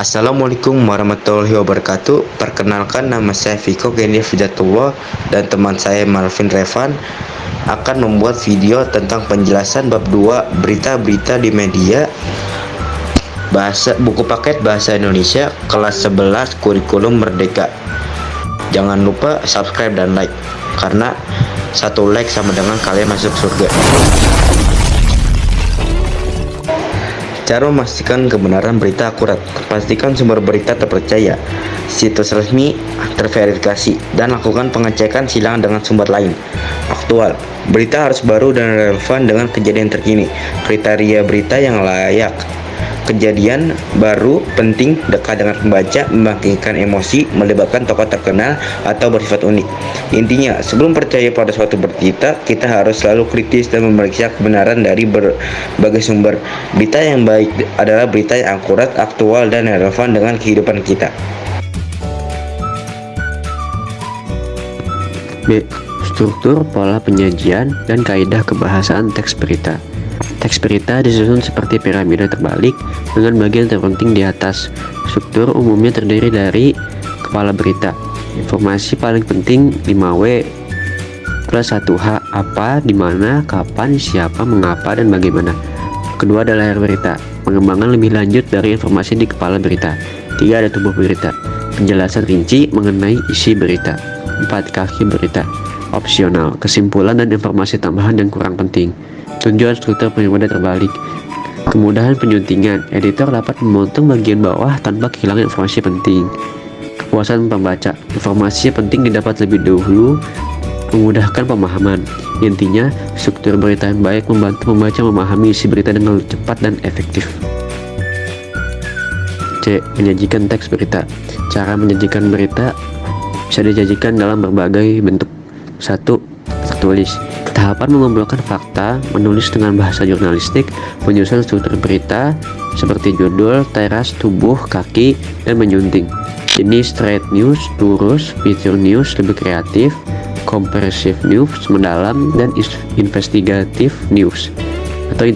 Assalamualaikum warahmatullahi wabarakatuh. Perkenalkan, nama saya Viko Gendia Fijatullah dan teman saya Malvin Revan akan membuat video tentang penjelasan bab 2 berita-berita di media bahasa buku paket bahasa Indonesia kelas 11 kurikulum Merdeka. Jangan lupa subscribe dan like, karena satu like sama dengan kalian masuk surga. Cara memastikan kebenaran berita akurat. Pastikan sumber berita terpercaya, situs resmi terverifikasi, dan lakukan pengecekan silang dengan sumber lain. Aktual. Berita harus baru dan relevan dengan kejadian terkini. Kriteria berita yang layak. Kejadian baru, penting, dekat dengan pembaca, membangkitkan emosi, melibatkan tokoh terkenal, atau bersifat unik. Intinya, sebelum percaya pada suatu berita, kita harus selalu kritis dan memeriksa kebenaran dari berbagai sumber. Berita yang baik adalah berita yang akurat, aktual, dan relevan dengan kehidupan kita. B. Struktur, pola penyajian, dan kaidah kebahasaan teks berita. Teks berita disusun seperti piramida terbalik dengan bagian terpenting di atas. Struktur umumnya terdiri dari kepala berita. Informasi paling penting 5W plus 1H, apa, di mana, kapan, siapa, mengapa, dan bagaimana. Kedua adalah akhir berita, pengembangan lebih lanjut dari informasi di kepala berita. 3 ada tubuh berita, penjelasan rinci mengenai isi berita. 4 kaki berita, opsional, kesimpulan dan informasi tambahan yang kurang penting. Tujuan struktur piramida terbalik. Kemudahan penyuntingan. Editor dapat memotong bagian bawah tanpa kehilangan informasi penting. Kepuasan pembaca. Informasi penting didapat lebih dahulu, memudahkan pemahaman. Intinya, struktur berita yang baik membantu pembaca memahami isi berita dengan cepat dan efektif. C. Menyajikan teks berita. Cara menyajikan berita bisa disajikan dalam berbagai bentuk. 1. Tertulis. Tahapan mengumpulkan fakta, menulis dengan bahasa jurnalistik, menyusun struktur berita seperti judul, teras, tubuh, kaki, dan menyunting. Jenis straight news, lurus, feature news, lebih kreatif, comprehensive news, mendalam, dan investigative news atau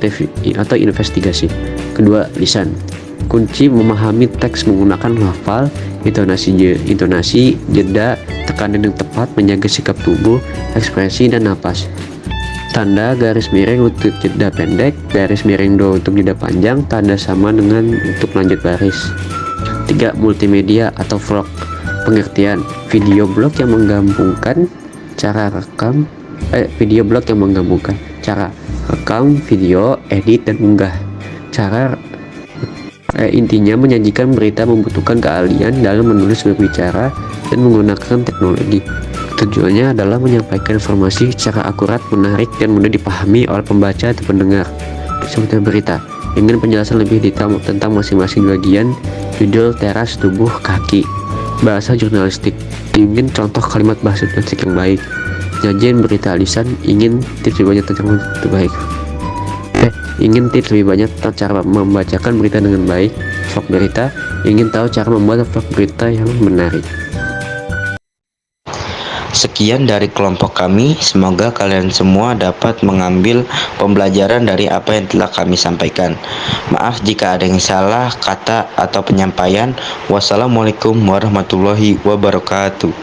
investigasi. Kedua, lisan. Kunci memahami teks menggunakan lafal, intonasi, jeda, tekanan yang tepat, menjaga sikap tubuh, ekspresi, dan napas. Tanda garis miring untuk jeda pendek, garis miring 2 untuk jeda panjang, tanda sama dengan untuk lanjut baris. 3. Multimedia atau vlog. Pengertian: video blog yang menggabungkan cara rekam, video, edit, dan unggah. Intinya menyajikan berita membutuhkan keahlian dalam menulis, berbicara, dan menggunakan teknologi. Tujuannya adalah menyampaikan informasi secara akurat, menarik, dan mudah dipahami oleh pembaca atau pendengar. Struktur berita ingin penjelasan lebih detail tentang masing-masing bagian, judul, teras, tubuh, kaki. Bahasa jurnalistik ingin contoh kalimat bahasa jurnalistik yang baik. Sajian berita lisan ingin tips lebih banyak tentang cara membacakan berita dengan baik. Vlog berita ingin tahu cara membuat vlog berita yang menarik. Sekian dari kelompok kami, semoga kalian semua dapat mengambil pembelajaran dari apa yang telah kami sampaikan. Maaf jika ada yang salah kata atau penyampaian. Wassalamualaikum warahmatullahi wabarakatuh.